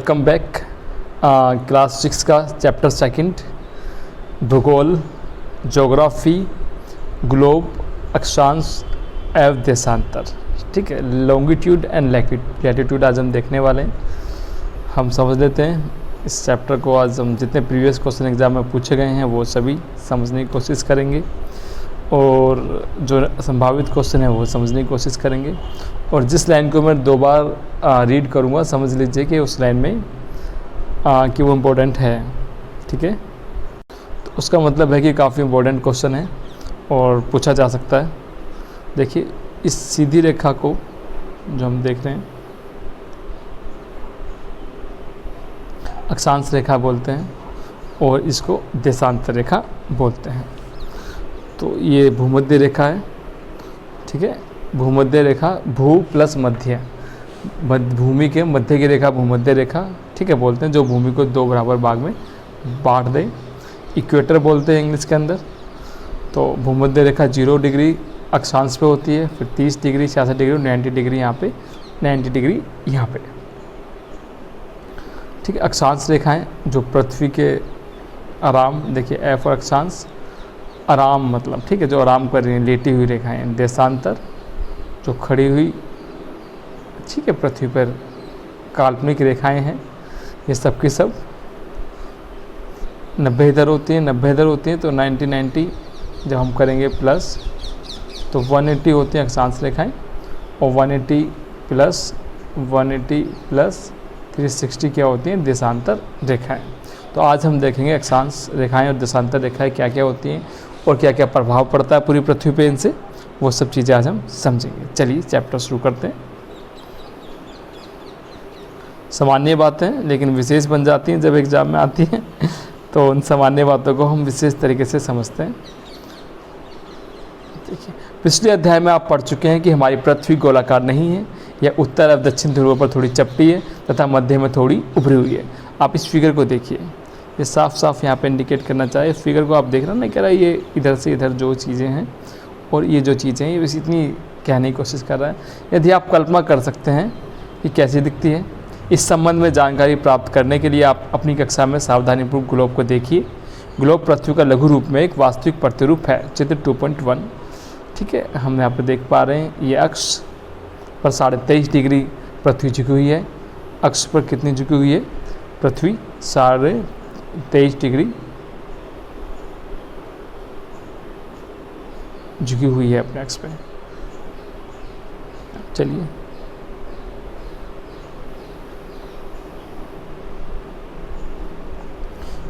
Welcome back. Class 6 का chapter second, भूगोल, geography, globe, अक्षांश एवं देशांतर। ठीक है, लॉन्गिट्यूड एंड लैटिट्यूड आज हम देखने वाले हैं। हम समझ लेते हैं इस चैप्टर को। आज हम जितने प्रीवियस क्वेश्चन एग्जाम में पूछे गए हैं वो सभी समझने की कोशिश करेंगे, और जो संभावित क्वेश्चन है वो समझने की कोशिश करेंगे। और जिस लाइन को मैं 2 बार रीड करूँगा, समझ लीजिए कि उस लाइन में कि वो इम्पोर्टेंट है। ठीक है, तो उसका मतलब है कि काफ़ी इम्पोर्टेंट क्वेश्चन है और पूछा जा सकता है। देखिए, इस सीधी रेखा को जो हम देख रहे हैं अक्षांश रेखा बोलते हैं, और इसको देशांतर रेखा बोलते हैं। तो ये भूमध्य रेखा है। ठीक है, भूमध्य रेखा, भू प्लस मध्य, भूमि के मध्य की रेखा भूमध्य रेखा। ठीक है, बोलते हैं जो भूमि को 2 बराबर भाग में बांट दे। इक्वेटर बोलते हैं इंग्लिश के अंदर। तो भूमध्य रेखा 0 डिग्री अक्षांश पे होती है, फिर 30 डिग्री, 66 डिग्री, 90 डिग्री यहाँ पे, 90 डिग्री यहाँ पे। ठीक है, अक्षांश रेखाएं जो पृथ्वी के आराम, देखिए एफ और अक्षांश, आराम मतलब, ठीक है, जो आराम कर रही हैं, लेटी हुई रेखाएं। देशांतर जो खड़ी हुई, ठीक है, पृथ्वी पर काल्पनिक रेखाएं हैं। ये सब की सब 90 इधर होती हैं, 90 इधर होती हैं, तो 90 जब हम करेंगे प्लस तो 180 होती हैं अक्षांश रेखाएं, और 180 प्लस 360 क्या होती हैं, देशांतर रेखाएं। तो आज हम देखेंगे अक्षांश रेखाएं और देशांतर रेखाएं क्या क्या होती हैं और क्या क्या प्रभाव पड़ता है पूरी पृथ्वी पे इनसे, वो सब चीज़ें आज हम समझेंगे। चलिए चैप्टर शुरू करते हैं। सामान्य बातें लेकिन विशेष बन जाती हैं जब एग्जाम में आती हैं, तो उन सामान्य बातों को हम विशेष तरीके से समझते हैं। देखिए, पिछले अध्याय में आप पढ़ चुके हैं कि हमारी पृथ्वी गोलाकार नहीं है, यह उत्तर और दक्षिण ध्रुवों पर थोड़ी चपटी है तथा मध्य में थोड़ी उभरी हुई है। आप इस फिगर को देखिए, ये साफ साफ यहाँ पे इंडिकेट करना चाहिए। इस फिगर को आप देख रहे हैं ना, कह रहा है ये इधर से इधर जो चीज़ें हैं और ये जो चीज़ें हैं, ये बस इतनी कहने की कोशिश कर रहा है। यदि आप कल्पना कर सकते हैं कि कैसी दिखती है, इस संबंध में जानकारी प्राप्त करने के लिए आप अपनी कक्षा में सावधानीपूर्वक ग्लोब को देखिए। ग्लोब पृथ्वी का लघु रूप में एक वास्तविक प्रतिरूप है। चित्र 2.1। ठीक है, हम यहाँ पे देख पा रहे हैं ये अक्ष पर 23.5 डिग्री पृथ्वी झुकी हुई है। अक्ष पर कितनी झुकी हुई है पृथ्वी? 23.5 डिग्री झुकी हुई है अपने अक्ष पे। चलिए,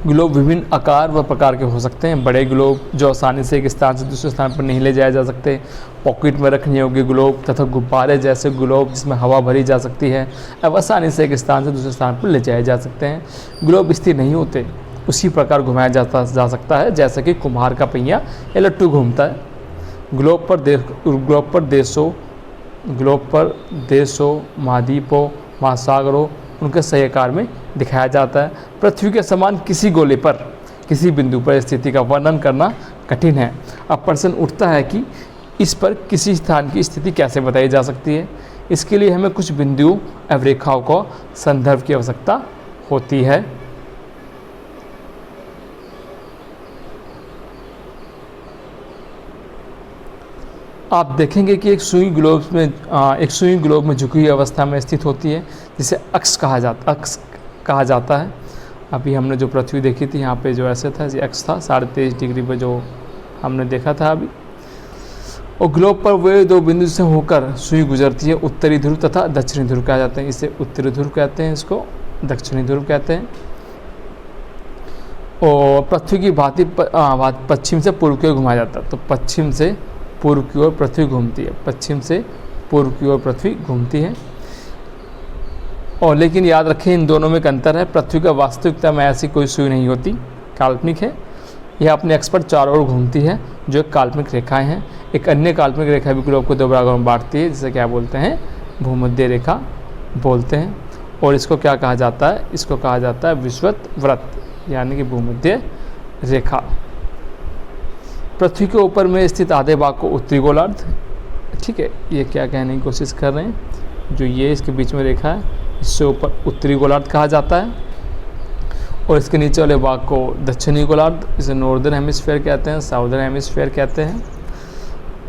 ग्लोब विभिन्न आकार व प्रकार के हो सकते हैं। बड़े ग्लोब जो आसानी से एक स्थान से दूसरे स्थान पर नहीं ले जाए जा सकते, पॉकेट में रखने योग्य ग्लोब, तथा गुब्बारे जैसे ग्लोब जिसमें हवा भरी जा सकती है, अब आसानी से एक स्थान से दूसरे स्थान पर ले जाए जा सकते हैं। ग्लोब स्थिर नहीं होते, उसी प्रकार घुमाया जा सकता है जैसे कि कुम्हार का पहिया या लट्टू घूमता है। ग्लोब पर देशों, महाद्वीपों, महासागरों, उनके सही आकार में दिखाया जाता है। पृथ्वी के समान किसी गोले पर किसी बिंदु पर स्थिति का वर्णन करना कठिन है। अब प्रश्न उठता है कि इस पर किसी स्थान की स्थिति कैसे बताई जा सकती है। इसके लिए हमें कुछ बिंदुओं एवं रेखाओं को संदर्भ की आवश्यकता होती है। आप देखेंगे कि एक सुई ग्लोब में झुकी हुई अवस्था में स्थित होती है, जिसे अक्ष कहा जाता है। अभी हमने जो पृथ्वी देखी थी यहाँ पे जो ऐसे था, ये अक्ष था 23.5 डिग्री पर जो हमने देखा था अभी। और ग्लोब पर वे 2 बिंदु से होकर सुई गुजरती है, उत्तरी ध्रुव तथा दक्षिणी ध्रुव कहा जाते हैं। इसे उत्तरी ध्रुव कहते हैं, इसको दक्षिणी ध्रुव कहते हैं। और पृथ्वी की भांति पश्चिम से पूर्व की ओर घुमाया जाता है। तो पश्चिम से पूर्व की ओर पृथ्वी घूमती है, पश्चिम से पूर्व की ओर पृथ्वी घूमती है। और लेकिन याद रखें, इन दोनों में एक अंतर है। पृथ्वी का वास्तविकता में ऐसी कोई सुई नहीं होती, काल्पनिक है। यह अपने अक्ष पर चारों ओर घूमती है, जो एक काल्पनिक रेखाएं हैं। एक अन्य काल्पनिक रेखा भी ग्लोब को 2 भागों में बांटती है, जिसे क्या बोलते हैं, भूमध्य रेखा बोलते हैं। और इसको क्या कहा जाता है? इसको कहा जाता है विषुवत वृत्त, यानी कि भूमध्य रेखा। पृथ्वी के ऊपर में स्थित आधे भाग को उत्तरी गोलार्ध, ठीक है, ये क्या कहने की कोशिश कर रहे हैं, जो ये इसके बीच में रेखा है, इससे ऊपर उत्तरी गोलार्ध कहा जाता है, और इसके नीचे वाले भाग को दक्षिणी गोलार्ध, इसे नॉर्दर्न हेमिस्फीयर कहते हैं, साउदर्न हेमिस्फीयर कहते हैं,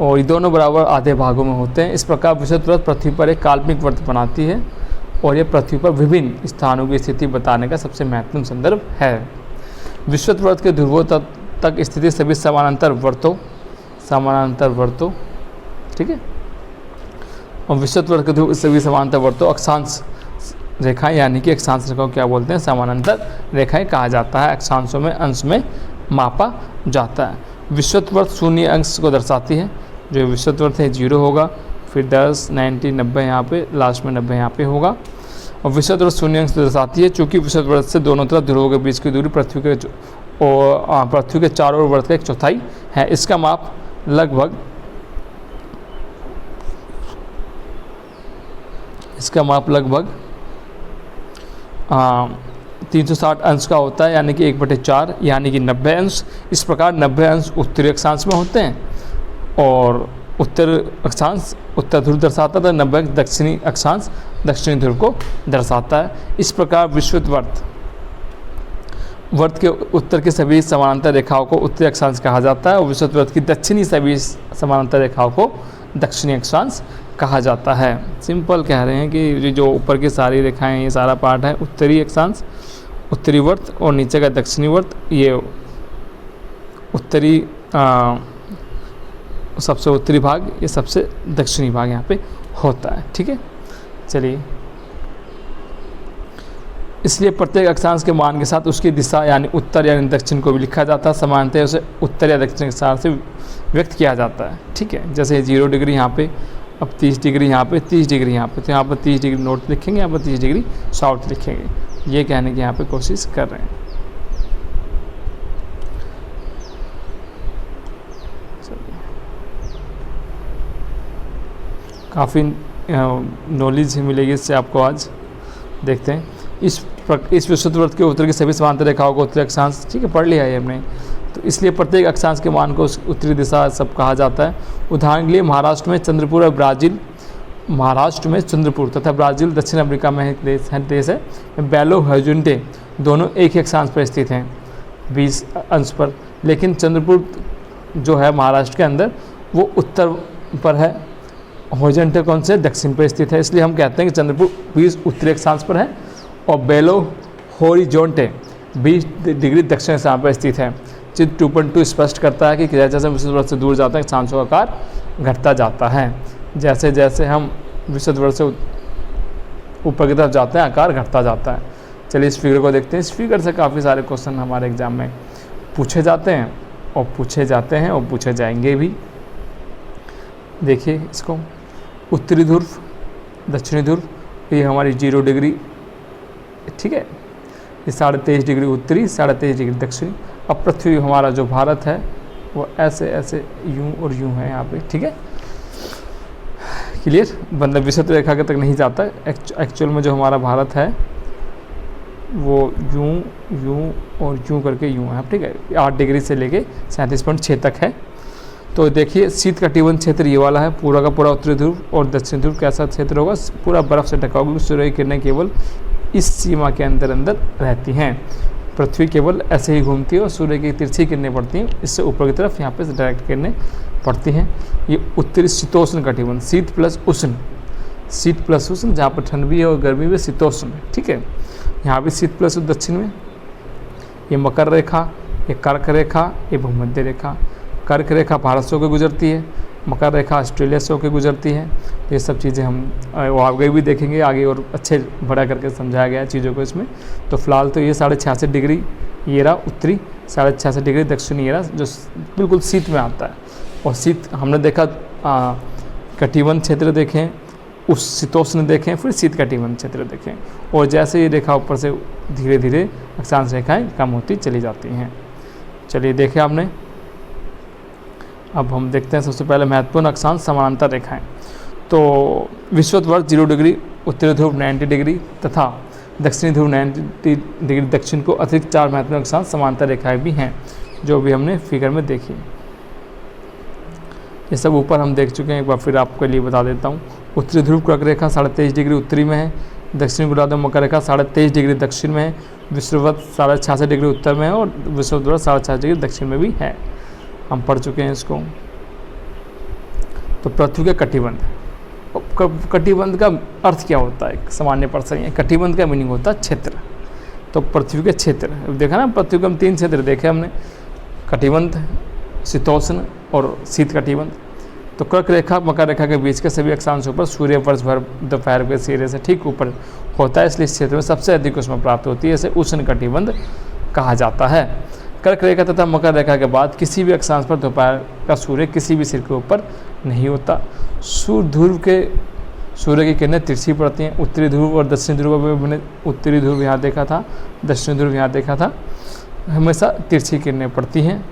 और ये दोनों बराबर आधे भागों में होते हैं। इस प्रकार विषुवत वृत्त पृथ्वी पर एक काल्पनिक वृत्त बनाती है, और यह पृथ्वी पर विभिन्न स्थानों की स्थिति बताने का सबसे महत्वपूर्ण संदर्भ है। विषुवत वृत्त के ध्रुवों तक स्थिति सभी समानांतर वृत्तों, ठीक है, और विषुवत वृत्त के ध्रुव सभी समानांतर वृत्तों अक्षांश रेखाएं, यानी कि अक्षांश रेखाओं क्या बोलते हैं, समानांतर रेखाएं कहा जाता है। अक्षांशों में अंश में मापा जाता है। विषुवत वृत्त शून्य अंश को दर्शाती है। जो विषुवत वृत्त है 0 होगा, फिर 10, 90, 90 यहाँ पे, लास्ट में 90 यहाँ पे होगा। और विषुवत वृत्त शून्य अंश दर्शाती है, चूँकि विषुवत वृत्त से दोनों तरफ ध्रुवों के बीच की दूरी पृथ्वी के चारों ओर वृत्त का 1/4 है। इसका माप लगभग 360 अंश का होता है, यानी कि 1/4, यानी कि 90 अंश। इस प्रकार 90 अंश उत्तरी अक्षांश में होते हैं, और उत्तर अक्षांश उत्तर ध्रुव दर्शाता था, 90 दक्षिणी अक्षांश दक्षिणी ध्रुव को दर्शाता है। इस प्रकार विषुवत वृत्त के उत्तर की सभी समानांतर रेखाओं को उत्तरी अक्षांश कहा जाता है, और विषुवत वृत्त की दक्षिणी सभी समानांतर रेखाओं को दक्षिणी अक्षांश कहा जाता है। सिंपल कह रहे हैं कि जो ऊपर की सारी रेखाएं, ये सारा पार्ट है उत्तरी अक्षांश, उत्तरी वृत्त, और नीचे का दक्षिणी वृत्त, ये उत्तरी सबसे उत्तरी भाग, ये सबसे दक्षिणी भाग यहाँ पे होता है। ठीक है, चलिए, इसलिए प्रत्येक अक्षांश के मान के साथ उसकी दिशा यानी उत्तर यानी दक्षिण को भी लिखा जाता है। समानतः उसे उत्तर या दक्षिण के साथ से व्यक्त किया जाता है। ठीक है, जैसे 0 डिग्री यहाँ पे, अब 30 डिग्री यहाँ पे, 30 डिग्री यहाँ पे, तो यहाँ पर 30 डिग्री नॉर्थ लिखेंगे, यहाँ पर 30 डिग्री साउथ लिखेंगे। ये कहने की यहाँ पे कोशिश कर रहे हैं। काफ़ी नॉलेज मिलेगी इससे आपको। आज देखते हैं इस विषुवत वृत्त के उत्तर की सभी समांतर रेखाओं को उत्तरी अक्षांश, ठीक है, पढ़ लिया है हमने। तो इसलिए प्रत्येक अक्षांश के मान को उत्तरी दिशा सब कहा जाता है। उदाहरण के लिए महाराष्ट्र में चंद्रपुर और ब्राज़ील, महाराष्ट्र में चंद्रपुर तथा ब्राज़ील दक्षिण अफ्रीका में एक देश है। बेलो होरिज़ोंटे दोनों एक ही अक्षांश पर स्थित हैं 20 अंश पर, लेकिन चंद्रपुर जो है महाराष्ट्र के अंदर वो उत्तर पर है, होरिज़ोंटे कौन से, दक्षिण पर स्थित है। इसलिए हम कहते हैं कि चंद्रपुर 20 उत्तरी अक्षांश पर है और बेलो होरिज़ोंटे 20 डिग्री दक्षिण अक्षांश पर स्थित है। चित्र 2.2 स्पष्ट करता है कि जैसे जैसे विषुवत वृत्त से दूर जाते हैं अक्षांशों का आकार घटता जाता है। जैसे जैसे हम विषुवत वृत्त से ऊपर की तरफ जाते हैं आकार घटता जाता है। चलिए इस फिगर को देखते हैं। इस फिगर से काफ़ी सारे क्वेश्चन हमारे एग्जाम में पूछे जाते हैं और पूछे जाएंगे भी। देखिए इसको, उत्तरी ध्रुव, दक्षिणी ध्रुव, ये हमारी 0 डिग्री, ठीक है, ये 23.5 डिग्री उत्तरी, 23.5 डिग्री दक्षिणी। अब पृथ्वी हमारा जो भारत है वो ऐसे ऐसे यूं और यूं है यहाँ पे, ठीक है, क्लियर, मतलब विषुवत रेखा के तक नहीं जाता। एक्चुअल में जो हमारा भारत है वो यूं यूं और यूं करके यूं है, ठीक है, 8 डिग्री से लेके 37.6 तक है। तो देखिए शीत कटिबंध क्षेत्र ये वाला है, पूरा का पूरा उत्तरी ध्रुव, और दक्षिण ध्रुव कैसा क्षेत्र होगा, पूरा बर्फ़ से ढका होगा। सूर्य की किरणें केवल इस सीमा के अंदर रहती हैं। पृथ्वी केवल ऐसे ही घूमती है और सूर्य की तिरछी किरणें पड़ती हैं, इससे ऊपर की तरफ यहाँ पे डायरेक्ट किरणें पड़ती हैं। ये उत्तरी शीतोष्ण कटिबंध, शीत प्लस उष्ण, जहाँ पर ठंड भी है और गर्मी भी, शीतोष्ण, ठीक है। यहाँ भी शीत प्लस दक्षिण में ये मकर रेखा, ये कर्क रेखा, ये भूमध्य रेखा। कर्क रेखा भारत से होकर गुजरती है, मकर रेखा ऑस्ट्रेलिया से होकर गुजरती है। ये सब चीज़ें हम आगे भी देखेंगे, आगे और अच्छे बड़ा करके समझाया गया है चीज़ों को इसमें। तो फिलहाल तो ये 66.5 डिग्री ये रहा उत्तरी, 66.5 डिग्री दक्षिणी ये रहा जो बिल्कुल शीत में आता है। और शीत हमने देखा, कटिबंध क्षेत्र देखें, उस शीतोष्ण देखें, फिर शीत कटिबंध क्षेत्र देखें, और जैसे ये रेखा ऊपर से धीरे धीरे अक्षांश रेखाएँ कम होती चली जाती हैं। चलिए देखें आपने। अब हम देखते हैं सबसे पहले महत्वपूर्ण अक्षांश समानांतर रेखाएं। तो विषुवत वृत्त 0 डिग्री, उत्तरी ध्रुव 90 डिग्री तथा दक्षिणी ध्रुव 90 डिग्री दक्षिण को अतिरिक्त 4 महत्वपूर्ण अक्षांश समानांतर रेखाएं भी हैं, जो भी हमने फिगर में देखी। ये सब ऊपर हम देख चुके हैं, एक बार फिर आपके लिए बता देता हूँ। उत्तरी ध्रुव कर्क रेखा 23.5 डिग्री उत्तरी में है, दक्षिणी गोलार्ध में मकर रेखा 23.5 डिग्री दक्षिण में है, विषुववृत्त 66.5 डिग्री उत्तर में है और विषुववृत्त 66 डिग्री दक्षिण में भी है। हम पढ़ चुके हैं इसको। तो पृथ्वी का कटिबंध, कटिबंध का अर्थ क्या होता है? सामान्य प्रश्न है। कटिबंध का मीनिंग होता है क्षेत्र। तो पृथ्वी के क्षेत्र देखा ना, पृथ्वी के हम 3 क्षेत्र देखे हमने, कटिबंध, शीतोष्ण और शीत कटिबंध। तो कर्क रेखा मकर रेखा के बीच के सभी अक्षांशों पर सूर्य वर्ष भर दोपहर के सिरे से ठीक ऊपर होता है, इसलिए इस क्षेत्र में सबसे अधिक ऊष्मा प्राप्त होती है। इसे उष्ण कटिबंध कहा जाता है। कर्क रेखा तथा मकर रेखा के बाद किसी भी अक्षांश पर दोपहर का सूर्य किसी भी सिर के ऊपर नहीं होता। सूर्य की किरणें तिरछी पड़ती हैं। उत्तरी ध्रुव और दक्षिणी ध्रुव में मैंने उत्तरी ध्रुव यहाँ देखा था, दक्षिणी ध्रुव यहाँ देखा था, हमेशा तिरछी किरणें पड़ती हैं।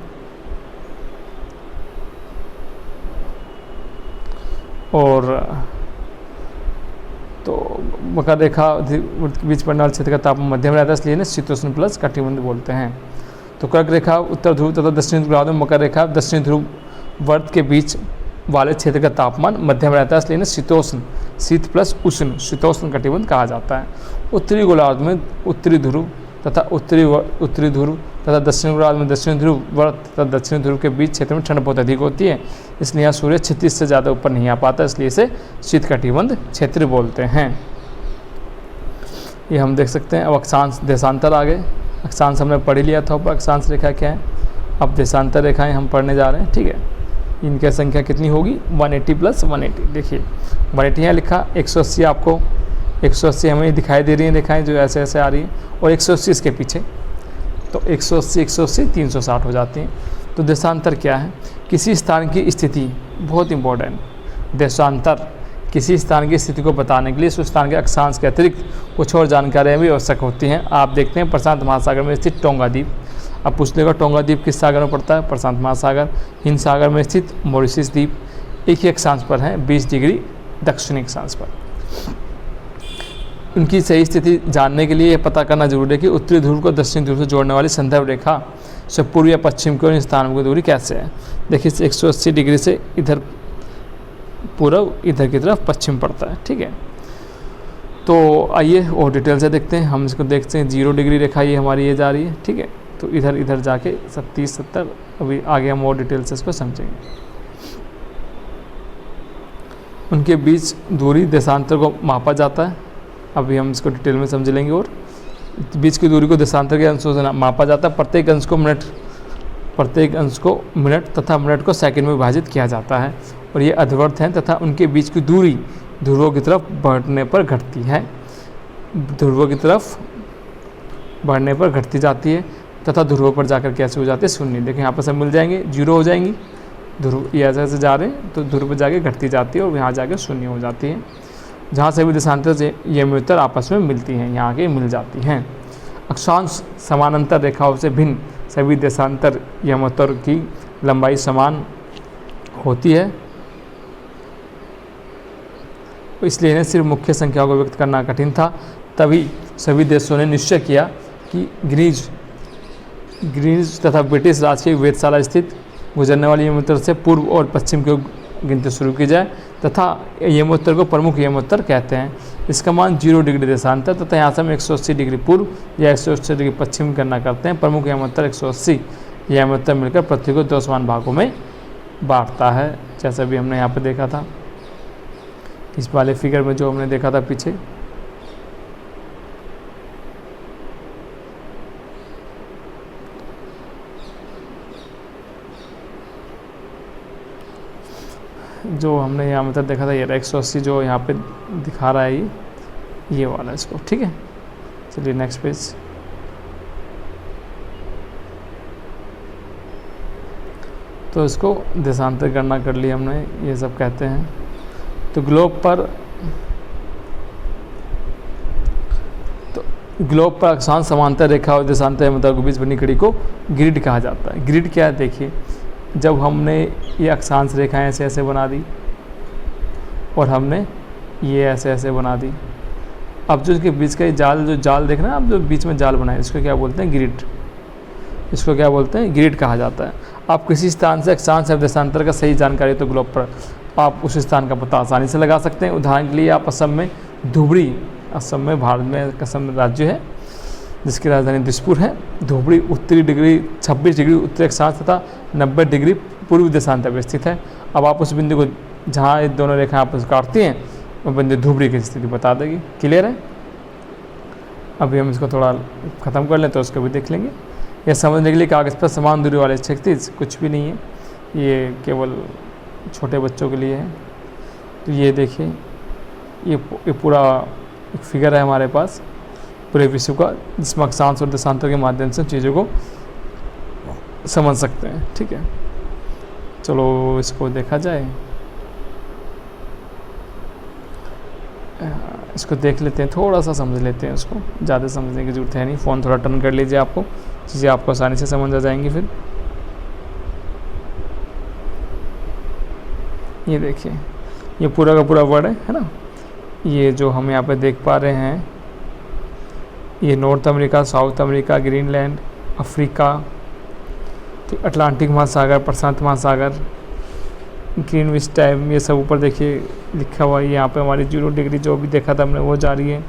और तो मकर रेखा बीच पड़ने वाले क्षेत्र का तापमान मध्यम रहता है, इसलिए इन्हें शीतोष्ण प्लस कटिबंध बोलते हैं। तो कर्क रेखा उत्तर ध्रुव तथा दक्षिणी ध्रुव में, मकर रेखा दक्षिणी ध्रुव वर्त के बीच वाले क्षेत्र का तापमान मध्यम रहता है, इसलिए इन्हें शीतोष्ण, शीत प्लस उष्ण, शीतोष्ण कटिबंध कहा जाता है। उत्तरी गोलार्ध में उत्तरी ध्रुव तथा उत्तरी ध्रुव तथा दक्षिणी गोलार्ध में दक्षिणी ध्रुव वर्त तथा दक्षिणी ध्रुव के बीच क्षेत्र में ठंड बहुत अधिक होती है, इसलिए यहाँ सूर्य 36 से ज़्यादा ऊपर नहीं आ पाता, इसलिए इसे शीत कटिबंध क्षेत्र बोलते हैं। ये हम देख सकते हैं। अब अक्षांश देशांतर आ गए। अक्षांश हमने पढ़ लिया था, ऊपर अक्षांश रेखा क्या है। अब देशांतर रेखाएं हम पढ़ने जा रहे हैं, ठीक है। इनकी संख्या कितनी होगी? 180 प्लस 180। देखिए 180 यहाँ लिखा, 180 आपको 180 हमें दिखाई दे रही हैं रेखाएं जो ऐसे ऐसे आ रही हैं, और 180 इसके पीछे, तो 180 360 हो जाती हैं। तो देशांतर क्या है? किसी स्थान की स्थिति, बहुत इंपॉर्टेंट, देशांतर किसी स्थान की स्थिति को बताने के लिए उस स्थान के अक्षांश के अतिरिक्त कुछ और जानकारियाँ भी आवश्यक होती हैं। आप देखते हैं प्रशांत महासागर में स्थित टोंगा द्वीप, अब पूछ लेगा टोंगा द्वीप किस सागर में पड़ता है? प्रशांत महासागर। हिंद सागर में स्थित मॉरिशस द्वीप एक ही अक्षांश पर है, 20 डिग्री दक्षिणी अक्षांश पर। उनकी सही स्थिति जानने के लिए यह पता करना जरूरी है कि उत्तरी ध्रुव को दक्षिणी ध्रुव से जोड़ने वाली संदर्भ रेखा से पूर्व या पश्चिम की ओर इन स्थानों की दूरी कैसे है। देखिए 180 डिग्री से इधर पूर्व, इधर की तरफ पश्चिम पड़ता है, ठीक है। तो आइए और डिटेल से देखते हैं। हम इसको देखते हैं, 0 डिग्री रेखा ये हमारी ये जा रही है, ठीक है। तो इधर जाके 30 70, अभी आगे हम और डिटेल से इसको समझेंगे। उनके बीच दूरी देशांतर को मापा जाता है, अभी हम इसको डिटेल में समझ लेंगे। और बीच की दूरी को देशांतर के अंशों से मापा जाता है। प्रत्येक अंश को मिनट तथा मिनट को सेकंड में विभाजित किया जाता है, और ये अर्धवर्त हैं तथा उनके बीच की दूरी ध्रुवों की तरफ बढ़ने पर घटती है, ध्रुवों की तरफ बढ़ने पर घटती जाती है तथा ध्रुवों पर जाकर कैसे हो जाते हैं? शून्य। देखिए यहाँ पर सब मिल जाएंगे, 0 हो जाएंगी, ध्रुव ये ऐसे ऐसे जा रहे हैं, तो ध्रुव पर जाके घटती जाती है और यहाँ जाकर शून्य हो जाती है। जहाँ सभी देशांतर से यमोत्तर आपस में मिलती हैं, यहाँ के मिल जाती हैं। अक्षांश समानांतर रेखाओं से भिन्न सभी देशांतर यमोत्तर की लंबाई समान होती है, इसलिए इन्हें सिर्फ मुख्य संख्याओं को व्यक्त करना कठिन था। तभी सभी देशों ने निश्चय किया कि ग्रीनिच तथा ब्रिटिश राज की वेधशाला स्थित गुजरने वाली यमोत्तर से पूर्व और पश्चिम की गिनती शुरू की जाए तथा यमोत्तर को प्रमुख यमोत्तर कहते हैं। इसका मान 0 डिग्री देशांतर तथा यहाँ से हम 180 डिग्री पूर्व या 180 डिग्री पश्चिम की गणना करते हैं। प्रमुख यमोत्तर 180 यमोत्तर मिलकर पृथ्वी को 2 समान भागों में बांटता है, जैसा भी हमने यहाँ पर देखा था इस वाले फिगर में जो हमने देखा था पीछे। जो हमने यहाँ मतलब देखा था ये 180 जो यहाँ पे दिखा रहा है ये वाला इसको, ठीक है। चलिए नेक्स्ट पेज। तो इसको देशांतर गणना कर ली हमने, ये सब कहते हैं। तो ग्लोब पर अक्षांश समांतर रेखा और देशांतर यमोत्तर के बीच बनी कड़ी को ग्रिड कहा जाता है। ग्रिड क्या है? देखिए जब हमने ये अक्षांश रेखाएं ऐसे ऐसे बना दी और हमने ये ऐसे ऐसे बना दी, अब जो इसके बीच का ये जाल देख रहे हैं आप, जो बीच में जाल बनाए, इसको क्या बोलते हैं? ग्रिड। इसको क्या बोलते हैं? ग्रिड कहा जाता है। आप किसी स्थान से अक्षांश या देशांतर का सही जानकारी तो ग्लोब पर आप उस स्थान का पता आसानी से लगा सकते हैं। उदाहरण के लिए आप असम में धुबरी असम में, भारत में असम राज्य है जिसकी राजधानी दिसपुर है। धुबरी उत्तरी डिग्री 26 डिग्री उत्तरी अक्षांश तथा 90 डिग्री पूर्वी देशांतर पर स्थित है। अब आप उस बिंदु को जहाँ ये दोनों रेखाएं आपस काटती हैं वो बिंदु धुबरी की स्थिति बता देगी। क्लियर है? अभी हम इसको थोड़ा ख़त्म कर लें तो उसको भी देख लेंगे। यह समझने के लिए कागज़ पर समान दूरी वाले क्षैतिज कुछ भी नहीं है, ये केवल छोटे बच्चों के लिए है। तो ये देखिए, ये पूरा एक फिगर है हमारे पास पूरे विश्व का, जिसमें अक्षांश और देशांतर के माध्यम से चीज़ों को समझ सकते हैं। ठीक है, चलो इसको देखा जाए, इसको देख लेते हैं, थोड़ा सा समझ लेते हैं उसको, ज़्यादा समझने की ज़रूरत है नहीं। फ़ोन थोड़ा टर्न कर लीजिए, आपको चीज़ें आपको आसानी से समझ आ जाएंगी। फिर ये देखिए, ये पूरा का पूरा वर्ड है ना। ये जो हम यहाँ पे देख पा रहे हैं, ये north America, south America, Greenland, Africa, Atlantic महासागर, प्रशांत महासागर, ग्रीनविच टाइम, ये सब ऊपर देखिए लिखा हुआ है। यहाँ पे हमारी 0 डिग्री जो भी देखा था हमने वो जारी है।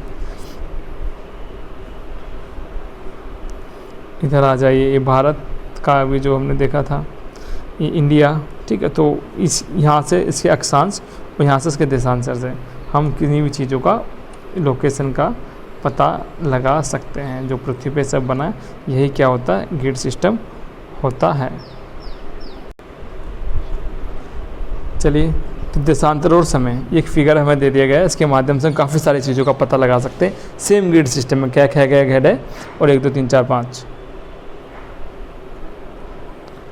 इधर आ जाइए, ये भारत का भी जो हमने देखा था, ये इंडिया। ठीक है, तो इस यहाँ से इसके अक्षांश और यहाँ से इसके देशांतर से हम किसी भी चीज़ों का लोकेशन का पता लगा सकते हैं। जो पृथ्वी पे सब बना है यही क्या होता है, ग्रिड सिस्टम होता है। चलिए, तो देशांतर और समय एक फिगर हमें दे दिया गया है, इसके माध्यम से हम काफ़ी सारी चीज़ों का पता लगा सकते हैं। सेम ग्रिड सिस्टम में क्या क्या क्या ग्रिड है और 1 2 3 4 5।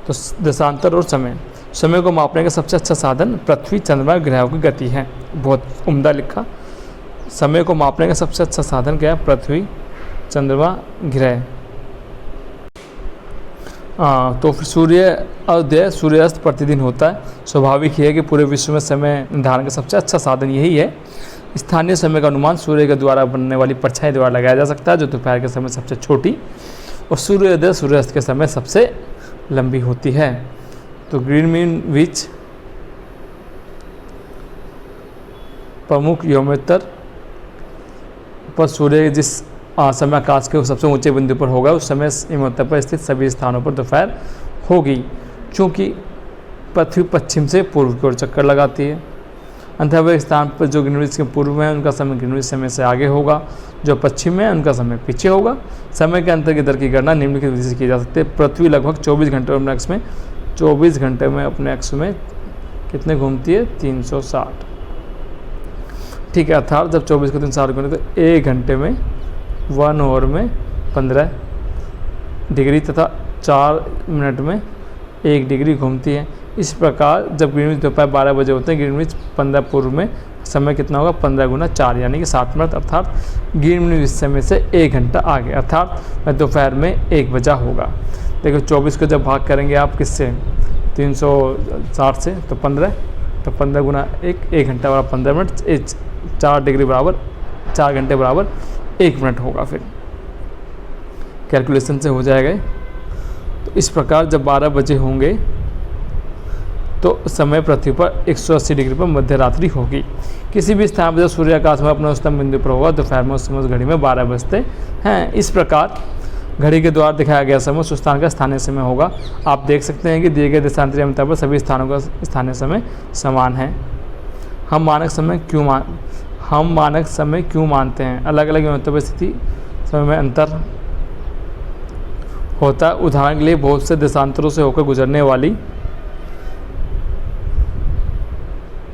तो देशांतर और समय को मापने का सबसे अच्छा साधन पृथ्वी, चंद्रमा, ग्रहों की गति है। बहुत उम्दा लिखा। समय को मापने का सबसे अच्छा साधन क्या है? पृथ्वी, चंद्रमा, ग्रह। तो फिर सूर्योदय सूर्यास्त प्रतिदिन होता है। स्वाभाविक ही है कि पूरे विश्व में समय निर्धारण का सबसे अच्छा साधन यही है। स्थानीय समय का अनुमान सूर्य के द्वारा बनने वाली परछाई द्वारा लगाया जा सकता है, जो दोपहर के समय सबसे छोटी और सूर्योदय सूर्यास्त के समय सबसे लंबी होती है। तो ग्रीनविच प्रमुख योमोत्तर पर सूर्य जिस समय आकाश के सबसे ऊंचे बिंदु पर होगा उस समय योमोत्तर पर स्थित सभी स्थानों पर दोपहर होगी, क्योंकि पृथ्वी पश्चिम से पूर्व की ओर चक्कर लगाती है। अंतः स्थान पर जो ग्रीनविच के पूर्व में है उनका समय ग्रीनविच समय से आगे होगा, जो पश्चिम में है उनका समय पीछे होगा। समय के अंतर की दर की गणना निम्नलिखित विधि से की जा सकती है। पृथ्वी लगभग 24 घंटे अपने अक्ष में 24 घंटे में अपने अक्ष में कितने घूमती है? 360। ठीक है, अर्थात जब 24 को 360 गुने तो 1 घंटे में 1 आवर में 15 डिग्री तथा 4 मिनट में 1 डिग्री घूमती है। इस प्रकार जब ग्रीनविच दोपहर 12 बजे होते हैं, ग्रीनविच 15 पूर्व में समय कितना होगा? 15 गुना 4 यानी कि 7 मिनट, अर्थात ग्रीनविच समय से 1 घंटा आगे, अर्थात दोपहर में 1 बजा होगा। देखो 24 को जब भाग करेंगे आप किससे? 360 से, तो 15 गुना 1 घंटा बराबर 15 मिनट, 4 डिग्री बराबर 4 घंटे बराबर 1 मिनट होगा। फिर कैलकुलेशन से हो जाएगा। तो इस प्रकार जब 12 बजे होंगे तो समय पृथ्वी पर 180 डिग्री पर मध्य रात्रि होगी। किसी भी स्थान पर जब सूर्य आकाश में अपने उच्चतम बिंदु पर होगा दोपहर में उस समय घड़ी में 12 बजते हैं। इस प्रकार घड़ी के द्वारा दिखाया गया समय उस स्थान का स्थानीय समय होगा। आप देख सकते हैं कि दिए गए देशांतरीय अंतर पर सभी स्थानों का स्थानीय समय समान है। हम मानक समय क्यों मानते हैं? अलग अलग योमोत्तर पर स्थिति समय में अंतर होता है। उदाहरण के लिए बहुत से देशांतरों से होकर गुजरने वाली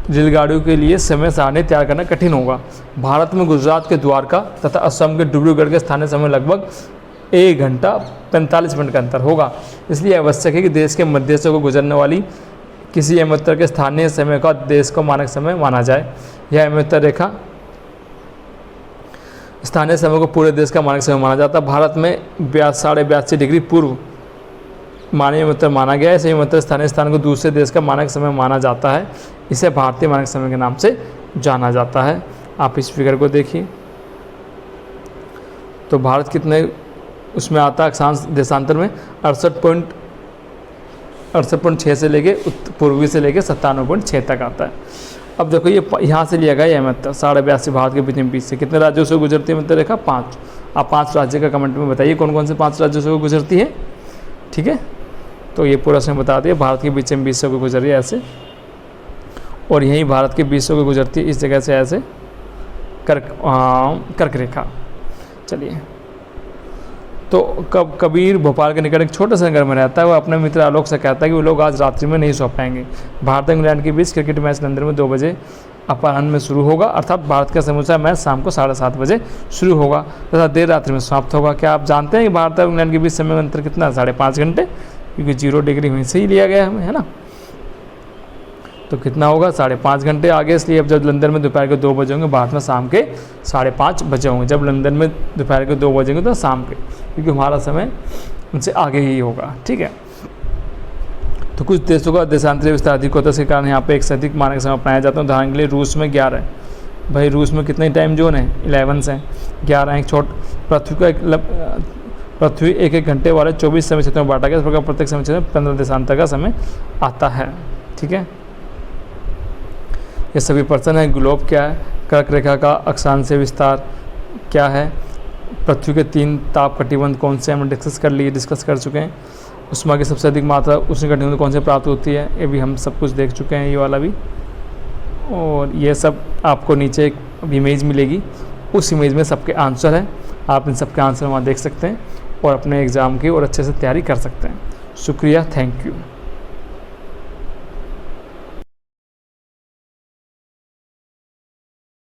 रेलगाड़ियों के लिए समय सारणी तैयार करना कठिन होगा। भारत में गुजरात के द्वारका तथा असम के डिब्रूगढ़ के स्थानीय समय लगभग 1 घंटा 45 मिनट का अंतर होगा। इसलिए आवश्यक है कि देश के मध्य से गुजरने वाली किसी योमोत्तर के स्थानीय समय का देश को मानक समय माना जाए। यह योमोत्तर रेखा स्थानीय समय को पूरे देश का मानक समय माना जाता है। भारत में 82.5 डिग्री पूर्व मानक योमोत्तर माना गया है। इसे योमोत्तर स्थानीय स्थान को दूसरे देश का मानक समय माना जाता है। इसे भारतीय मानक समय के नाम से जाना जाता है। आप इस फिगर को देखिए तो भारत कितने उसमें आता है अक्षांश देशांतर में 68.6 से लेके पूर्वी से लेके 97.6 तक आता है। अब देखो ये यहाँ से लिया गया यह मतलब 82.5 भारत के बीच में बीच से कितने राज्यों से गुजरती है मतलब रेखा 5। आप 5 राज्य का कमेंट में बताइए कौन कौन से 5 राज्यों से गुजरती है। ठीक है, तो ये पूरा इसमें बता दिया भारत के बीच में बीच से गुजर रही है ऐसे, और यहीं भारत के बीच से गुजरती है इस जगह से ऐसे कर्क रेखा। चलिए, तो कबीर भोपाल के निकट एक छोटे से नगर में रहता है। वो अपने मित्र आलोक से कहता है कि वो लोग आज रात्रि में नहीं सो पाएंगे। भारत इंग्लैंड के बीच क्रिकेट मैच लंदन में 2 बजे अपराह्न में शुरू होगा, अर्थात भारत का समूचा मैच शाम को 7:30 बजे शुरू होगा तथा देर रात्रि में समाप्त होगा। क्या आप जानते हैं कि भारत और इंग्लैंड के बीच समय अंतर कितना है? 5.5 घंटे, क्योंकि 0 डिग्री वहीं से ही लिया गया हमें, है ना। तो कितना होगा? 5.5 घंटे आगे, इसलिए अब जब लंदन में दोपहर के 2 बजे होंगे, भारत में शाम के 5:30 बजे होंगे। जब लंदन में दोपहर के 2 बजे होंगे तो शाम के, क्योंकि हमारा समय उनसे आगे ही होगा। ठीक है, तो कुछ देशों का देशांतरीय विस्तार अधिक होता है, इसके कारण यहाँ पे एक से अधिक मानक समय अपनाया जाता है। उदाहरण के लिए रूस में 11 है। भाई रूस में कितने टाइम जोन है? 11 हैं, 11 हैं। पृथ्वी एक घंटे वाले 24 समय क्षेत्रों में बांटा गया। इस प्रकार प्रत्येक समय क्षेत्र में 15 देशांतर का समय आता है। ठीक है, ये सभी प्रश्न है। ग्लोब क्या है? कर्क रेखा का अक्षांशीय विस्तार क्या है? पृथ्वी के 3 ताप कटिबंध कौन से हम डिस्कस कर चुके हैं। उष्मा की सबसे अधिक मात्रा उष्ण कटिबंध कौन से प्राप्त होती है, ये भी हम सब कुछ देख चुके हैं, ये वाला भी। और ये सब आपको नीचे एक इमेज मिलेगी, उस इमेज में सबके आंसर है। आप इन सबके आंसर वहाँ देख सकते हैं और अपने एग्ज़ाम की और अच्छे से तैयारी कर सकते हैं। शुक्रिया, थैंक यू।